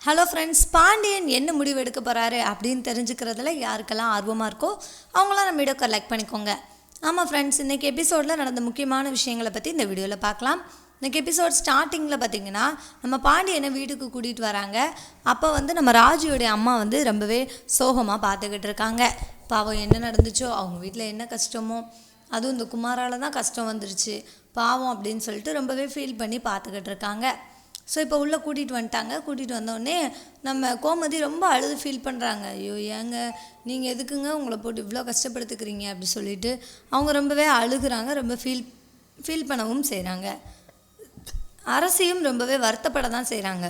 Hello friends, Pandian என்ன முடிவு எடுக்க போகிறாரு அப்படின்னு தெரிஞ்சுக்கிறதுல யாருக்கெல்லாம் ஆர்வமாக இருக்கோ அவங்களாம் நம்ம வீடியோக்கு லைக் பண்ணிக்கோங்க. ஆமாம் ஃப்ரெண்ட்ஸ், இன்றைக்கி எபிசோடில் நடந்த முக்கியமான விஷயங்களை பற்றி இந்த வீடியோவில் பார்க்கலாம். இன்றைக்கி எபிசோட் ஸ்டார்டிங்கில் பார்த்திங்கன்னா நம்ம பாண்டியனை வீட்டுக்கு கூட்டிகிட்டு வராங்க. அப்போ நம்ம ராஜுவோடைய அம்மா ரொம்பவே சோகமாக பார்த்துக்கிட்டு இருக்காங்க. பாவம், என்ன நடந்துச்சோ, அவங்க வீட்டில் என்ன கஷ்டமோ, அதுவும் இந்த குமாரால் தான் கஷ்டம் வந்துருச்சு பாவம் அப்படின்னு சொல்லிட்டு ரொம்பவே ஃபீல் பண்ணி பார்த்துக்கிட்டு இருக்காங்க. ஸோ இப்போ உள்ளே கூட்டிகிட்டு வந்துட்டாங்க. கூட்டிகிட்டு வந்தோடனே நம்ம கோமதி ரொம்ப அழுது ஃபீல் பண்ணுறாங்க. ஐயோ ஏங்க, நீங்கள் எதுக்குங்க உங்களை போட்டு இவ்வளோ கஷ்டப்படுத்துக்கிறீங்க அப்படி சொல்லிட்டு அவங்க ரொம்பவே அழுகுறாங்க. ரொம்ப ஃபீல் பண்ணவும் செய்கிறாங்க. அரசியும் ரொம்பவே வருத்தப்பட தான் செய்கிறாங்க.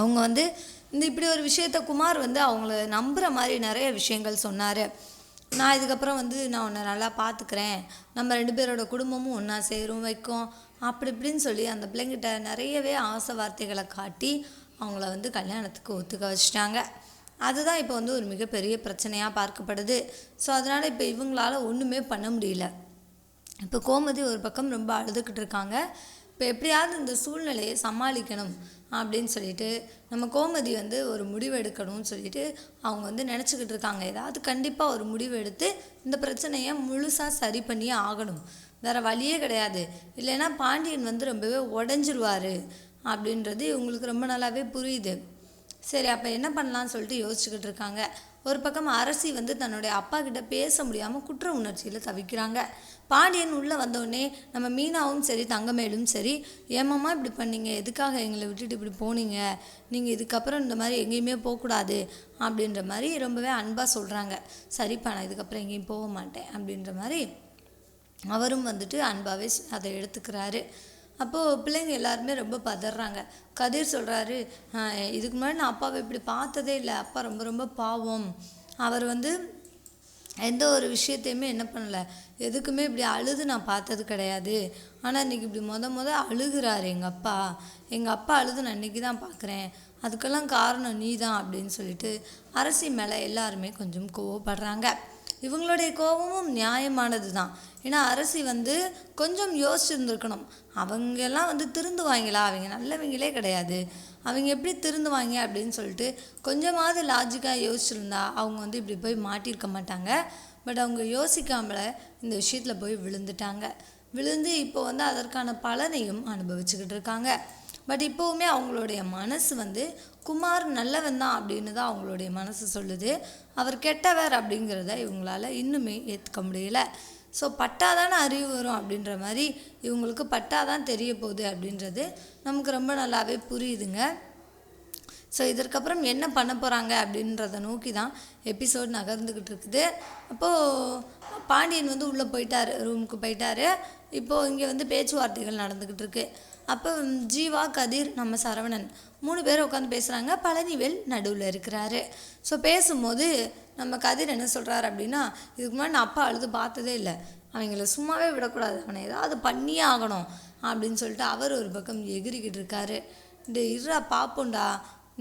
அவங்க இந்த இப்படி ஒரு விஷயத்த குமார் அவங்கள நம்புகிற மாதிரி நிறைய விஷயங்கள் சொன்னார். நான் இதுக்கப்புறம் நான் உன்னை நல்லா பார்த்துக்கிறேன், நம்ம 2 பேரோட குடும்பமும் ஒன்றா சேரும் வைக்கும் அப்படி இப்படின்னு சொல்லி அந்த பிள்ளைங்கிட்ட நிறையவே ஆசை வார்த்தைகளை காட்டி அவங்கள கல்யாணத்துக்கு ஒத்துக்க வச்சிட்டாங்க. அதுதான் இப்போ ஒரு மிகப்பெரிய பிரச்சனையாக பார்க்கப்படுது. ஸோ அதனால் இப்போ இவங்களால ஒன்றுமே பண்ண முடியல. இப்போ கோமதி ஒரு பக்கம் ரொம்ப அழுதுகிட்டு இருக்காங்க. இப்போ எப்படியாவது இந்த சூழ்நிலையை சமாளிக்கணும் அப்படின்னு சொல்லிட்டு நம்ம கோமதி ஒரு முடிவு எடுக்கணும்னு சொல்லிட்டு அவங்க நினச்சிக்கிட்டு இருக்காங்க. ஏதாவது கண்டிப்பாக ஒரு முடிவு எடுத்து இந்த பிரச்சனையை முழுசாக சரி பண்ணியே ஆகணும், வேறு வழியே கிடையாது. இல்லைன்னா பாண்டியன் ரொம்பவே உடஞ்சிருவார் அப்படின்றது இவங்களுக்கு ரொம்ப நல்லாவே புரியுது. சரி, அப்போ என்ன பண்ணலான்னு சொல்லிட்டு யோசிச்சுக்கிட்டு இருக்காங்க. ஒரு பக்கம் அரசி தன்னுடைய அப்பா கிட்ட பேச முடியாமல் குற்ற உணர்ச்சியில் தவிக்கிறாங்க. பாண்டியன் உள்ளே வந்தோடனே நம்ம மீனாவும் சரி தங்கமேலும் சரி, ஏமாம்மா இப்படி பண்ணீங்க, எதுக்காக எங்களை விட்டுட்டு இப்படி போனீங்க, நீங்கள் இதுக்கப்புறம் இந்த மாதிரி எங்கேயுமே போகக்கூடாது அப்படின்ற மாதிரி ரொம்பவே அன்பாக சொல்கிறாங்க. சரிப்பா, நான் இதுக்கப்புறம் எங்கேயும் போக மாட்டேன் அப்படின்ற மாதிரி அவரும் அன்பாகவே அதை எடுத்துக்கிறாரு. அப்போது பிள்ளைங்க எல்லாருமே ரொம்ப பதறாங்க. கதிர் சொல்கிறாரு, இதுக்கு முன்னாடி நான் அப்பாவை இப்படி பார்த்ததே இல்லை, அப்பா ரொம்ப ரொம்ப பாவம், அவர் எந்த ஒரு விஷயத்தையுமே என்ன பண்ணலை, எதுக்குமே இப்படி அழுது நான் பார்த்தது கிடையாது, ஆனால் இன்றைக்கி இப்படி முத அழுகிறாரு எங்கள் அப்பா அழுது நான் இன்றைக்கி தான் பார்க்குறேன், அதுக்கெல்லாம் காரணம் நீ தான் அப்படின்னு சொல்லிட்டு அரசி மேலே எல்லாருமே கொஞ்சம் கோவப்படுறாங்க. இவங்களுடைய கோபமும் நியாயமானது தான். ஏன்னா அரசி கொஞ்சம் யோசிச்சுருந்துருக்கணும். அவங்கெல்லாம் திருந்துவாங்களா, அவங்க நல்லவங்களே கிடையாது, அவங்க எப்படி திருந்துவாங்க அப்படின்னு சொல்லிட்டு கொஞ்சமாவது லாஜிக்காக யோசிச்சுருந்தா அவங்க இப்படி போய் மாட்டியிருக்க மாட்டாங்க. பட் அவங்க யோசிக்காமல இந்த விஷயத்தில் போய் விழுந்து இப்போ அதற்கான பலனையும் அனுபவிச்சுக்கிட்டு இருக்காங்க. பட் இப்போவுமே அவங்களுடைய மனசு குமார் நல்லவன் தான் அப்படின்னு தான் அவங்களுடைய மனசு சொல்லுது. அவர் கெட்டவர் அப்படிங்கிறத இவங்களால இன்னுமே ஏற்றுக்க முடியல. ஸோ பட்டாதானே அறிவு வரும் அப்படின்ற மாதிரி இவங்களுக்கு பட்டாதான் தெரிய போகுது அப்படின்றது நமக்கு ரொம்ப நல்லாவே புரியுதுங்க. ஸோ இதற்கப்புறம் என்ன பண்ண போகிறாங்க அப்படின்றத நோக்கி தான் எபிசோட் நகர்ந்துக்கிட்டு இருக்குது. அப்போது பாண்டியன் உள்ளே போயிட்டார், ரூமுக்கு போயிட்டார். இப்போது இங்கே பேச்சுவார்த்தைகள் நடந்துக்கிட்டு இருக்கு. அப்போ ஜீவா, கதிர், நம்ம சரவணன் 3 பேர் உட்காந்து பேசுகிறாங்க. பழனிவேல் நடுவில் இருக்கிறாரு. ஸோ பேசும்போது நம்ம கதிர் என்ன சொல்கிறாரு அப்படின்னா, இதுக்கு முன்னாடி நான் அப்பா அழுது பார்த்ததே இல்லை, அவங்கள சும்மாவே விடக்கூடாது, அவனை ஏதாவது பண்ணியே ஆகணும் அப்படின்னு சொல்லிட்டு அவர் ஒரு பக்கம் எகிரிக்கிட்டு இருக்காரு. இந்த இருறா பார்ப்போண்டா,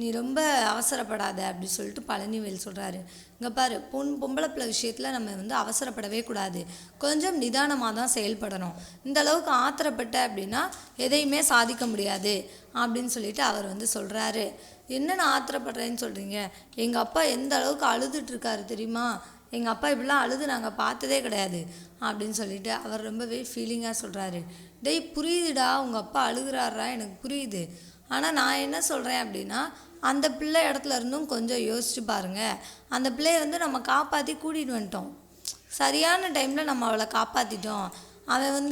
நீ ரொம்ப அவசரப்படாத அப்படி சொல்லிட்டு பழனிவேல் சொல்கிறாரு. இங்கே பாரு, பொம்பளை பிள்ளை விஷயத்தில் நம்ம அவசரப்படவே கூடாது, கொஞ்சம் நிதானமாக தான் செயல்படணும், இந்த அளவுக்கு ஆத்திரப்பட்ட அப்படின்னா எதையுமே சாதிக்க முடியாது அப்படின்னு சொல்லிட்டு அவர் சொல்கிறாரு. என்னென்ன ஆத்திரப்படுறேன்னு சொல்கிறீங்க, எங்கள் அப்பா எந்த அளவுக்கு அழுதுட்ருக்காரு தெரியுமா, எங்கள் அப்பா இப்படிலாம் அழுது நாங்கள் பார்த்ததே கிடையாது அப்படின்னு சொல்லிட்டு அவர் ரொம்பவே ஃபீலிங்காக சொல்கிறாரு. டேய், புரியுதுடா, உங்கள் அப்பா அழுகிறாரா, எனக்கு புரியுது, ஆனால் நான் என்ன சொல்கிறேன் அப்படின்னா, அந்த பிள்ளை இடத்துல இருந்தும் கொஞ்சம் யோசிச்சு பாருங்கள். அந்த பிள்ளையை நம்ம காப்பாற்றி கூட்டிகிட்டு வந்துட்டோம், சரியான டைமில் நம்ம அவளை காப்பாற்றிட்டோம். அவன்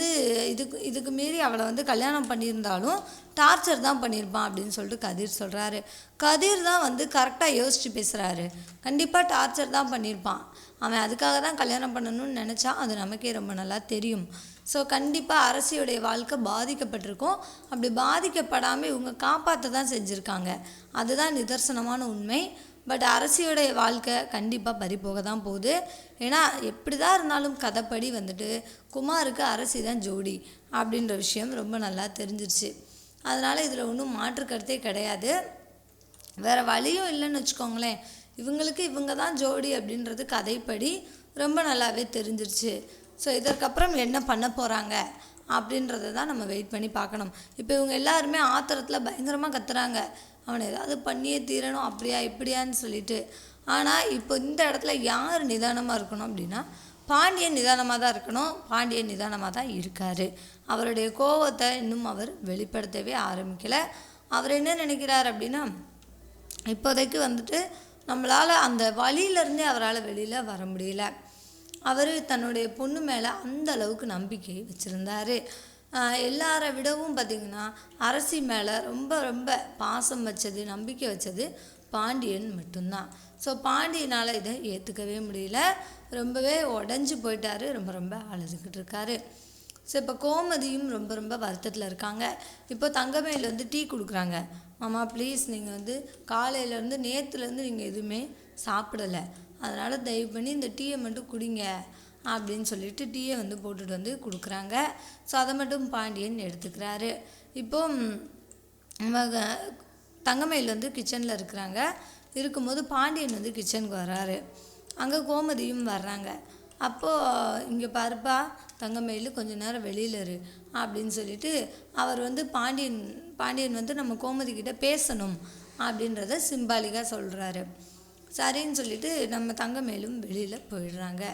இதுக்கு மீறி அவளை கல்யாணம் பண்ணியிருந்தாலும் டார்ச்சர் தான் பண்ணியிருப்பான் அப்படின்னு சொல்லிட்டு கதிர் சொல்கிறாரு. கதிர் தான் கரெக்டாக யோசித்து பேசுகிறாரு. கண்டிப்பாக டார்ச்சர் தான் பண்ணியிருப்பான், அவன் அதுக்காக தான் கல்யாணம் பண்ணணும்னு நினச்சா அது நமக்கே ரொம்ப நல்லா தெரியும். ஸோ கண்டிப்பாக அரசியுடைய வாழ்க்கை பாதிக்கப்பட்டிருக்கும். அப்படி பாதிக்கப்படாமல் இவங்க காப்பாற்ற தான் செஞ்சுருக்காங்க, அதுதான் நிதர்சனமான உண்மை. பட் அரசியோடைய வாழ்க்கை கண்டிப்பாக பறிபோக தான் போகுது. ஏன்னா எப்படி தான் இருந்தாலும் கதைப்படி குமாருக்கு அரசி தான் ஜோடி அப்படின்ற விஷயம் ரொம்ப நல்லா தெரிஞ்சிருச்சு. அதனால் இதில் ஒன்றும் மாற்று கருத்தே கிடையாது, வேறு வழியும் இல்லைன்னு வச்சுக்கோங்களேன். இவங்களுக்கு இவங்க தான் ஜோடி அப்படின்றது கதைப்படி ரொம்ப நல்லாவே தெரிஞ்சிருச்சு. ஸோ இதற்கப்புறம் என்ன பண்ண போகிறாங்க அப்படின்றத தான் நம்ம வெயிட் பண்ணி பார்க்கணும். இப்போ இவங்க எல்லாருமே ஆத்திரத்தில் பயங்கரமாக கத்துறாங்க. அவனை ஏதாவது பண்ணியே தீரணும் அப்படியா இப்படியான்னு சொல்லிட்டு. ஆனால் இப்போ இந்த இடத்துல யார் நிதானமாக இருக்கணும் அப்படின்னா பாண்டியன் நிதானமாக தான் இருக்கணும். பாண்டியன் நிதானமாக தான் இருக்கார். அவருடைய கோபத்தை இன்னும் அவர் வெளிப்படுத்தவே ஆரம்பிக்கலை. அவர் என்ன நினைக்கிறார் அப்படின்னா இப்போதைக்கு வந்துட்டு நம்மளால் அந்த வழியிலேருந்தே அவரால் வெளியில் வர முடியல. அவர் தன்னுடைய பொண்ணு மேலே அந்த அளவுக்கு நம்பிக்கை வச்சுருந்தார். எல்லாரை விடவும் பார்த்திங்கன்னா அரசி மேலே ரொம்ப ரொம்ப பாசம் வச்சது, நம்பிக்கை வச்சது பாண்டியன் மட்டும்தான். ஸோ பாண்டியனால் இதை ஏற்றுக்கவே முடியல. ரொம்பவே உடஞ்சி போயிட்டார். ரொம்ப ரொம்ப அழுதுகிட்டு இருக்காரு. ஸோ இப்போ கோமதியும் ரொம்ப ரொம்ப வருத்தத்தில் இருக்காங்க. இப்போ தங்கமேல் வந்து டீ கொடுக்குறாங்க. மாமா ப்ளீஸ் நீங்கள் வந்து காலையிலேருந்து நேற்றுலேருந்து நீங்கள் எதுவுமே சாப்பிடலை, அதனால் தயவு பண்ணி இந்த டீயை மட்டும் குடிங்க அப்படின்னு சொல்லிட்டு டீயை வந்து போட்டுட்டு வந்து கொடுக்குறாங்க. ஸோ அதை மட்டும் பாண்டியன் எடுத்துக்கிறாரு. இப்போது தங்கமேல் வந்து கிச்சனில் இருக்கிறாங்க. இருக்கும்போது பாண்டியன் வந்து கிச்சனுக்கு வர்றாரு. அங்கே கோமதியும் வர்றாங்க. அப்போது இங்கே பாருப்பா தங்கமேல் கொஞ்ச நேரம் வெளியில் இரு அப்படின்னு சொல்லிட்டு அவர் வந்து பாண்டியன் வந்து நம்ம கோமதிக்கிட்ட பேசணும் அப்படின்றத சிம்பாலிக்காக சொல்கிறாரு. சரின்னு சொல்லிட்டு நம்ம தங்கமேலும் வெளியில் போயிடுறாங்க.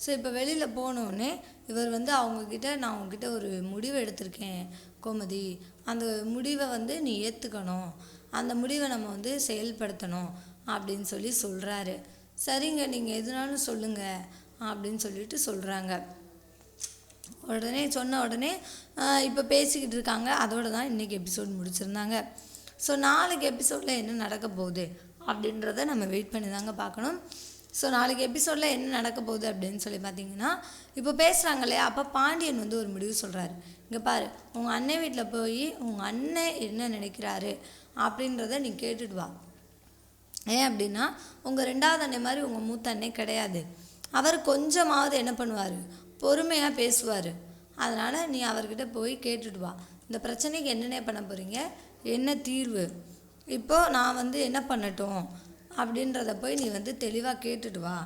ஸோ இப்போ வெளியில் போனோடனே இவர் வந்து அவங்கக்கிட்ட நான் அவங்கக்கிட்ட ஒரு முடிவை எடுத்திருக்கேன் கோமதி, அந்த முடிவை வந்து நீ ஏற்றுக்கணும், அந்த முடிவை நம்ம வந்து செயல்படுத்தணும் அப்படின்னு சொல்லி சொல்கிறாரு. சரிங்க நீங்கள் எதுனாலும் சொல்லுங்கள் அப்படின்னு சொல்லிட்டு சொல்கிறாங்க. சொன்ன உடனே இப்போ பேசிக்கிட்டு இருக்காங்க. அதோடு தான் இன்றைக்கி எபிசோட் முடிச்சிருந்தாங்க. ஸோ நாளைக்கு எபிசோடில் என்ன நடக்க போகுது அப்படின்றத நம்ம வெயிட் பண்ணி தாங்க பார்க்கணும். ஸோ நாளைக்கு எபிசோடில் என்ன நடக்க போகுது அப்படின்னு சொல்லி பார்த்தீங்கன்னா இப்போ பேசுகிறாங்க இல்லையா, அப்போ பாண்டியன் வந்து ஒரு முடிவு சொல்கிறாரு. இங்கே பாரு, உங்கள் அண்ணன் வீட்டில் போய் உங்கள் அண்ணன் என்ன நினைக்கிறாரு அப்படின்றத நீ கேட்டுட்டு வா. ஏன் அப்படின்னா உங்கள் ரெண்டாவது அண்ணன் மாதிரி உங்கள் மூத்த அண்ணன் கிடையாது. அவர் கொஞ்சமாவது என்ன பண்ணுவார், பொறுமையாக பேசுவார். அதனால் நீ அவர்கிட்ட போய் கேட்டுட்டு வா, இந்த பிரச்சனைக்கு என்னென்ன பண்ண போகிறீங்க, என்ன தீர்வு, இப்போது நான் வந்து என்ன பண்ணட்டும் அப்படின்றத போய் நீ வந்து தெளிவாக கேட்டுட்டு வா.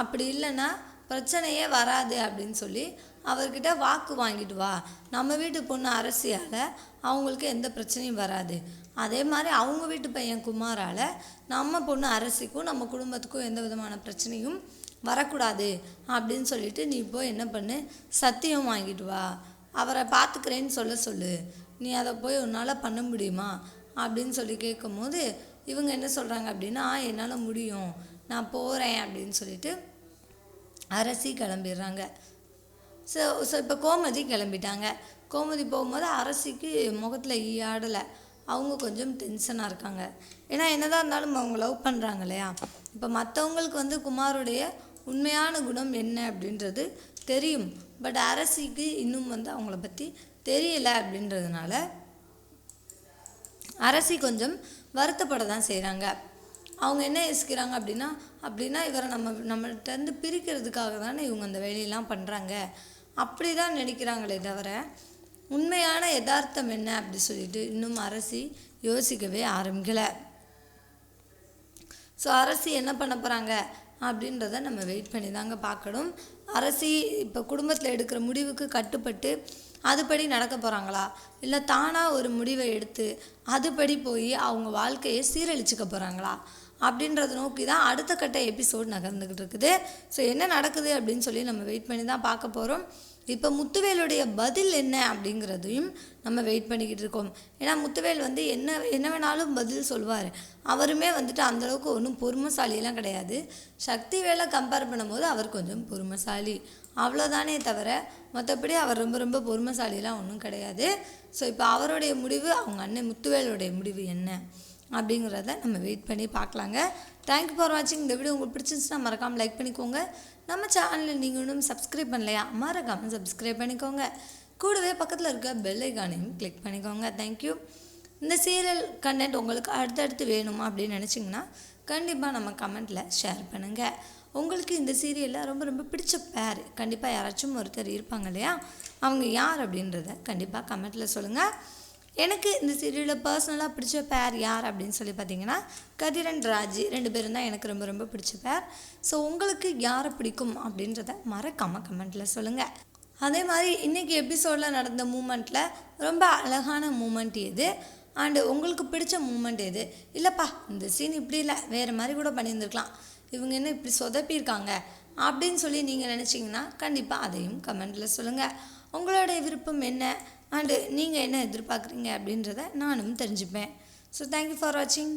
அப்படி இல்லைன்னா பிரச்சனையே வராது அப்படின்னு சொல்லி அவர்கிட்ட வாக்கு வாங்கிட்டு வா. நம்ம வீட்டு பொண்ணு அரசியால் அவங்களுக்கு எந்த பிரச்சனையும் வராது. அதே மாதிரி அவங்க வீட்டு பையன் குமாரால் நம்ம பொண்ணு அரசிக்கும் நம்ம குடும்பத்துக்கும் எந்த விதமான பிரச்சனையும் வரக்கூடாது அப்படின்னு சொல்லிட்டு நீ போய் என்ன பண்ணு, சத்தியம் வாங்கிட்டு வா. அவரை பார்த்துக்கிறேன்னு சொல்லு. நீ அதை போய் உன்னால் பண்ண முடியுமா அப்படின்னு சொல்லி கேட்கும்போது இவங்க என்ன சொல்கிறாங்க அப்படின்னா என்னால் முடியும், நான் போகிறேன் அப்படின்னு சொல்லிட்டு அரசி கிளம்பிடுறாங்க. ஸோ இப்போ கோமதி கிளம்பிட்டாங்க. கோமதி போகும்போது அரசிக்கு முகத்தில் ஈயாடலை. அவங்க கொஞ்சம் டென்ஷனாக இருக்காங்க. ஏன்னா என்னதான் இருந்தாலும் அவங்க லவ் பண்ணுறாங்க இல்லையா. இப்போ மற்றவங்களுக்கு வந்து குமாருடைய உண்மையான குணம் என்ன அப்படின்றது தெரியும். பட் அரசிக்கு இன்னும் வந்து அவங்கள பற்றி தெரியலை அப்படின்றதுனால அரசி கொஞ்சம் வருத்தப்பட தான் செய்கிறாங்க. அவங்க என்ன யோசிக்கிறாங்க அப்படின்னா இவரை நம்மள்கிட்டருந்து பிரிக்கிறதுக்காக தானே இவங்க அந்த வேலையெல்லாம் பண்ணுறாங்க அப்படி தான் நினைக்கிறாங்களே தவிர உண்மையான யதார்த்தம் என்ன அப்படி சொல்லிட்டு இன்னும் அரசி யோசிக்கவே ஆரம்பிக்கலை. ஸோ அரசி என்ன பண்ண போகிறாங்க அப்படின்றத நம்ம வெயிட் பண்ணி தாங்க பார்க்கணும். அரசி இப்போ குடும்பத்தில் எடுக்கிற முடிவுக்கு கட்டுப்பட்டு அதுபடி நடக்க போகிறாங்களா, இல்லை தானாக ஒரு முடிவை எடுத்து அதுபடி போய் அவங்க வாழ்க்கையை சீரழிச்சிக்க போகிறாங்களா அப்படின்றத நோக்கி தான் அடுத்த கட்ட எபிசோட் நகர்ந்துக்கிட்டு இருக்குது. ஸோ என்ன நடக்குது அப்படின்னு சொல்லி நம்ம வெயிட் பண்ணி தான் பார்க்க போகிறோம். இப்போ முத்துவேலுடைய பதில் என்ன அப்படிங்கிறதையும் நம்ம வெயிட் பண்ணிக்கிட்டு இருக்கோம். ஏன்னா முத்துவேல் வந்து என்ன வேணாலும் பதில் சொல்வார். அவருமே வந்துட்டு அந்தளவுக்கு ஒன்றும் பொறுமைசாலியெல்லாம் கிடையாது. சக்தி வேலை கம்பேர் பண்ணும்போது அவர் கொஞ்சம் பொறுமைசாலி அவ்வளோதானே தவிர மற்றபடி அவர் ரொம்ப ரொம்ப பொறுமைசாலியெல்லாம் ஒன்றும் கிடையாது. ஸோ இப்போ அவருடைய முடிவு, அவங்க அண்ணன் முத்துவேலுடைய முடிவு என்ன அப்படிங்கிறத நம்ம வெயிட் பண்ணி பார்க்கலாங்க. தேங்க்யூ ஃபார் வாட்சிங். இந்த வீடியோ உங்களுக்கு பிடிச்சிருந்துச்சுன்னா மறக்காமல் லைக் பண்ணிக்கோங்க. நம்ம சேனலில் நீங்கள் இன்னும் சப்ஸ்கிரைப் பண்ணலையா, மறக்காமல் சப்ஸ்கிரைப் பண்ணிக்கோங்க. கூடவே பக்கத்தில் இருக்க பெல் ஐக்கானையும் கிளிக் பண்ணிக்கோங்க. தேங்க்யூ. இந்த சீரியல் கண்டென்ட் உங்களுக்கு அடுத்தடுத்து வேணும் அப்படின்னு நினச்சிங்கன்னா கண்டிப்பாக நம்ம கமெண்ட்டில் ஷேர் பண்ணுங்கள். உங்களுக்கு இந்த சீரியலில் ரொம்ப ரொம்ப பிடிச்ச பேர் கண்டிப்பாக யாராச்சும் ஒருத்தர் இருப்பாங்க இல்லையா, அவங்க யார் அப்படின்றத கண்டிப்பாக கமெண்ட்டில் சொல்லுங்கள். எனக்கு இந்த சீரியலில் பர்சனலாக பிடிச்ச பேர் யார் அப்படின்னு சொல்லி பார்த்தீங்கன்னா கதிரன் ராஜி 2 பேரும் தான் எனக்கு ரொம்ப ரொம்ப பிடிச்ச பேர். ஸோ உங்களுக்கு யாரை பிடிக்கும் அப்படின்றத மறக்காமல் கமெண்ட்டில் சொல்லுங்கள். அதே மாதிரி இன்றைக்கி எபிசோடில் நடந்த மூமெண்ட்டில் ரொம்ப அழகான மூமெண்ட் எது அண்டு உங்களுக்கு பிடிச்ச மூமெண்ட் எது, இல்லைப்பா இந்த சீன் இப்படி இல்லை வேறு மாதிரி கூட பண்ணியிருந்துருக்கலாம், இவங்க என்ன இப்படி சொதப்பியிருக்காங்க அப்படின்னு சொல்லி நீங்கள் நினச்சிங்கன்னா கண்டிப்பாக அதையும் கமெண்டில் சொல்லுங்கள். உங்களுடைய விருப்பம் என்ன அண்டு நீங்கள் என்ன எதிர்பார்க்குறீங்க அப்படின்றத நானும் தெரிஞ்சுப்பேன். ஸோ தேங்க்யூ ஃபார் வாட்சிங்.